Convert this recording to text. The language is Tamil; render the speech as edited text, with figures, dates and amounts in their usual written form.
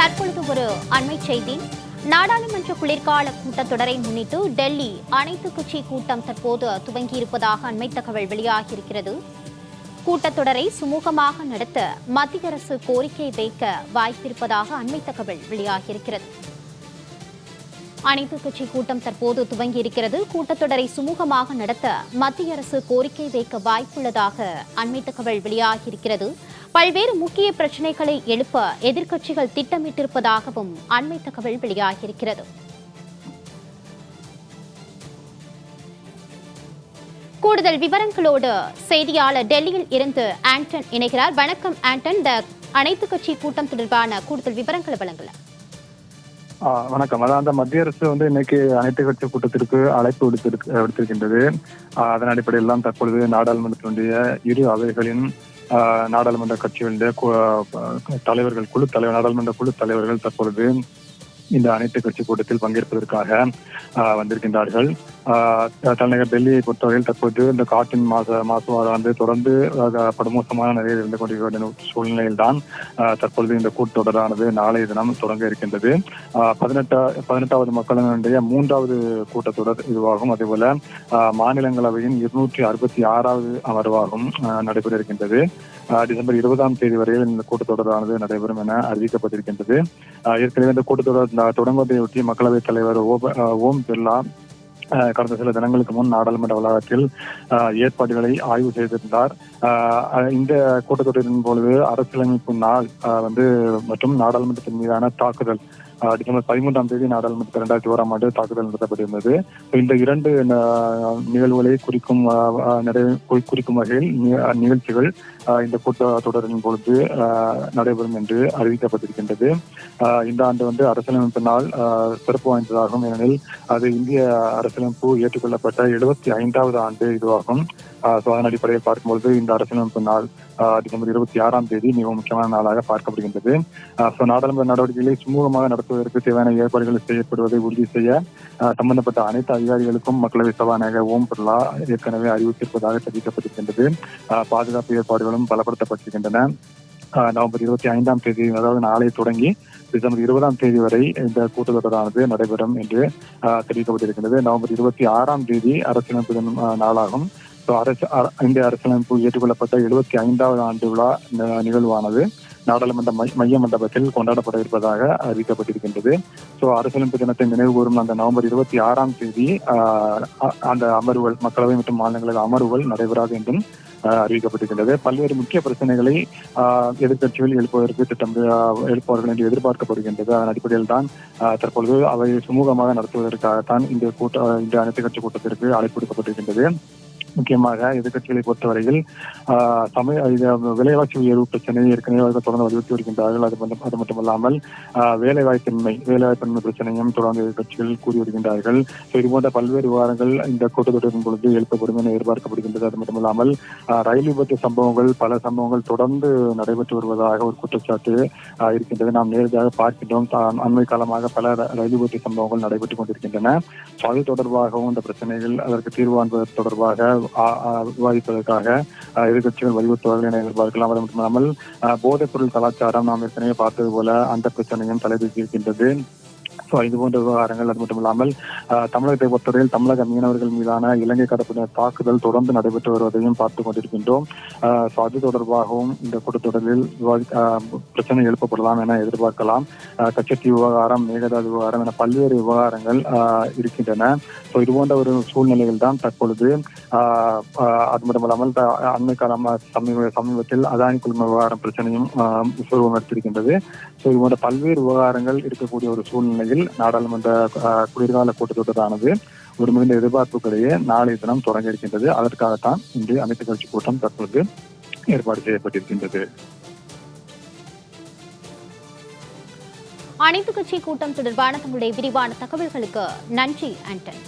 தற்பொழுது ஒரு அண்மை செய்தி. நாடாளுமன்ற குளிர்கால கூட்டத்தொடரை முன்னிட்டு டெல்லி அனைத்து கட்சி கூட்டம் தற்போது துவங்கியிருப்பதாக அண்மை தகவல் வெளியாகியிருக்கிறது. கூட்டத்தொடரை சுமூகமாக நடத்த மத்திய அரசு கோரிக்கை வைக்க வாய்ப்பிருப்பதாக அண்மை தகவல் வெளியாகியிருக்கிறது. அனைத்து கட்சி கூட்டம் தற்போது துவங்கியிருக்கிறது. கூட்டத்தொடரை சுமூகமாக நடத்த மத்திய அரசு கோரிக்கை வைக்க வாய்ப்புள்ளதாக அண்மை தகவல் வெளியாகியிருக்கிறது. பல்வேறு முக்கிய பிரச்சினைகளை எழுப்ப எதிர்க்கட்சிகள் திட்டமிட்டிருப்பதாகவும் அண்மை தகவல் வெளியாகியிருக்கிறது. கூடுதல் விவரங்களோடு செய்தியாளர் டெல்லியில் இருந்து ஆண்டன் இணைகிறார். வணக்கம் ஆண்டன், இந்த அனைத்து கட்சி கூட்டம் தொடர்பான கூடுதல் விவரங்களை வழங்கலாம். வணக்கம். அதாவது மத்திய அரசு இன்னைக்கு அனைத்து கட்சி கூட்டத்திற்கு அழைப்பு விடுத்திருக்கின்றது. அதன் அடிப்படையில் தான் தற்பொழுது நாடாளுமன்றத்தினுடைய இரு அவைகளின் நாடாளுமன்ற கட்சிகளுடைய நாடாளுமன்ற குழு தலைவர்கள் தற்பொழுது இந்த அனைத்து கட்சி கூட்டத்தில் பங்கேற்பதற்காக வந்திருக்கின்றார்கள். தலைநகர் டெல்லியை பொறுத்தவரையில் தற்போது இந்த காற்றின் மாசுபாடு தொடர்ந்து படுமோசமான நிலையில் இருந்து கொண்டிருக்கிற சூழ்நிலையில் தான் தற்பொழுது இந்த கூட்டத்தொடரானது நாளைய தினம் தொடங்க இருக்கின்றது. 18வது மக்களவையினுடைய 3வது கூட்டத்தொடர் இதுவாகும். அதேபோல மாநிலங்களவையின் 266வது அமர்வாகும் நடைபெற இருக்கின்றது. டிசம்பர் 20ஆம் தேதி வரையில் இந்த கூட்டத்தொடரானது நடைபெறும் என அறிவிக்கப்பட்டிருக்கின்றது. ஏற்கனவே இந்த கூட்டத்தொடர் தொடங்குவதையொட்டி மக்களவைத் தலைவர் ஓம் பிர்லா கடந்த சில தினங்களுக்கு முன் நாடாளுமன்ற வளாகத்தில் ஏற்பாடுகளை ஆய்வு செய்திருந்தார். இந்த கூட்டத்தொடரின் பொழுது அரசியலமைப்பு நாள் மற்றும் நாடாளுமன்றத்தின் மீதான தாக்குதல் டிசம்பர் 13ஆம் தேதி நாடாளுமன்றத்தில் 2001ஆம் ஆண்டு தாக்குதல் நடத்தப்பட்டிருந்தது. இந்த இரண்டு நிகழ்வுகளை குறிக்கும் வகையில் நிகழ்ச்சிகள் இந்த கூட்டத்தொடரின் பொழுது நடைபெறும் என்று அறிவிக்கப்பட்டிருக்கின்றது. இந்த ஆண்டு அரசியலமைப்பு நாள் சிறப்பு வாய்ந்ததாகும். ஏனெனில் அது இந்திய அரசியலமைப்பு ஏற்றுக்கொள்ளப்பட்ட 75வது ஆண்டு இதுவாகும். அதன் அடிப்படையில் பார்க்கும்பொழுது இந்த அரசியலமைப்பு நாள் டிசம்பர் 26ஆம் தேதி மிகவும் முக்கியமான நாளாக பார்க்கப்படுகின்றது. நாடாளுமன்ற நடவடிக்கைகளை சுமூகமாக நடத்துவதற்கு தேவையான ஏற்பாடுகள் செய்யப்படுவதை உறுதி செய்ய சம்பந்தப்பட்ட அனைத்து அதிகாரிகளுக்கும் மக்களவை சபாநாயகர் ஓம் பிர்லா ஏற்கனவே அறிவித்திருப்பதாக தெரிவிக்கப்பட்டிருக்கின்றது. பாதுகாப்பு ஏற்பாடுகளும் பலப்படுத்தப்பட்டிருக்கின்றன. நவம்பர் 25ஆம் தேதி, அதாவது நாளை தொடங்கி டிசம்பர் 20ஆம் தேதி வரை இந்த கூட்டத்தொடரானது நடைபெறும் என்று தெரிவிக்கப்பட்டிருக்கின்றது. நவம்பர் 26ஆம் தேதி அரசியலமைப்பு நாளாகும். இந்திய அரசியலமைப்பு ஏற்றுக்கொள்ளப்பட்ட 75வது ஆண்டு விழா நிகழ்வானது நாடாளுமன்ற மைய மண்டபத்தில் கொண்டாடப்பட இருப்பதாக அறிவிக்கப்பட்டிருக்கின்றது. அரசியலமைப்பு தினத்தை நினைவுகூரும் அந்த நவம்பர் 26ஆம் தேதி அந்த அமர்வுகள், மக்களவை மற்றும் மாநிலங்களவை அமர்வுகள் நடைபெறாது என்றும் அறிவிக்கப்பட்டிருக்கின்றது. பல்வேறு முக்கிய பிரச்சனைகளை எதிர்க்கட்சிகள் எழுப்புவார்கள் என்று எதிர்பார்க்கப்படுகின்றது. அதன் அடிப்படையில் தான் தற்பொழுது அவை சுமூகமாக நடத்துவதற்காகத்தான் இந்த அனைத்து கட்சி கூட்டத்திற்கு அழைப்பு விடுக்கப்பட்டிருக்கின்றது. முக்கியமாக எதிர்க்கட்சிகளை பொறுத்தவரையில் விலைவாசி உயர்வு பிரச்சனையை ஏற்கனவே தொடர்ந்து வலியுறுத்தி வருகின்றார்கள். அது மட்டுமல்லாமல் வேலைவாய்ப்பின்மை பிரச்சனையும் தொடர்ந்து எதிர்க்கட்சிகள் கூறி வருகின்றார்கள். இதுபோன்ற பல்வேறு விவகாரங்கள் இந்த கூட்டத்தொடரின் பொழுது எழுப்பப்படும் என எதிர்பார்க்கப்படுகின்றது. அது மட்டுமல்லாமல் ரயில் விபத்து பல சம்பவங்கள் தொடர்ந்து நடைபெற்று வருவதாக ஒரு குற்றச்சாட்டு இருக்கின்றது. நாம் நேரடியாக பார்க்கின்றோம். அண்மை காலமாக பல ரயில் விபத்து சம்பவங்கள் நடைபெற்றுக் கொண்டிருக்கின்றன. அது தொடர்பாகவும் இந்த பிரச்சனைகள் அதற்கு தீர்வு காண்பது தொடர்பாக விவாதிப்பதற்காக எதிர்க்கட்சிகள் வலியுறுத்துவார்கள் என எதிர்பார்க்கலாம். அது மட்டுமல்லாமல் போதைப் பொருள் கலாச்சாரம் நாம் ஏற்கனவே பார்த்தது போல அந்த பிரச்சனையும் தலைதூக்கி இருக்கின்றது. இது போன்ற விவகாரங்கள். அது மட்டும் இல்லாமல் தமிழகத்தை பொறுத்தவரையில் தமிழக மீனவர்கள் மீதான இலங்கை கடற்படையினர் தாக்குதல் தொடர்ந்து நடைபெற்று வருவதையும் பார்த்துக் கொண்டிருக்கின்றோம். அது தொடர்பாகவும் இந்த கூட்டத்தொடரில் பிரச்சனை எழுப்பப்படலாம் என எதிர்பார்க்கலாம். கச்சத்தீவு விவகாரம், மேகதாது விவகாரம் என பல்வேறு விவகாரங்கள் இருக்கின்றன. இது போன்ற ஒரு சூழ்நிலையில் தான் தற்பொழுது அது மட்டுமல்லாமல் அண்மை காலம் சமீபத்தில் அதானி குழும விவகாரம் பிரச்சனையும் சுருவம் எடுத்திருக்கின்றது. இது போன்ற பல்வேறு விவகாரங்கள் இருக்கக்கூடிய ஒரு சூழ்நிலையில் நாடாளுமன்ற குளிர்கால கூட்டத்தொடரானது ஒரு மிகுந்த எதிர்பார்ப்புகளிடையே நாளைய தினம் தொடங்க இருக்கின்றது. அதற்காகத்தான் இன்று அனைத்து கட்சி கூட்டம் தற்பொழுது ஏற்பாடு செய்யப்பட்டிருக்கின்றது. அனைத்து கட்சி கூட்டம் தொடர்பான தங்களுடைய விரிவான தகவல்களுக்கு நன்றி ஆண்டன்.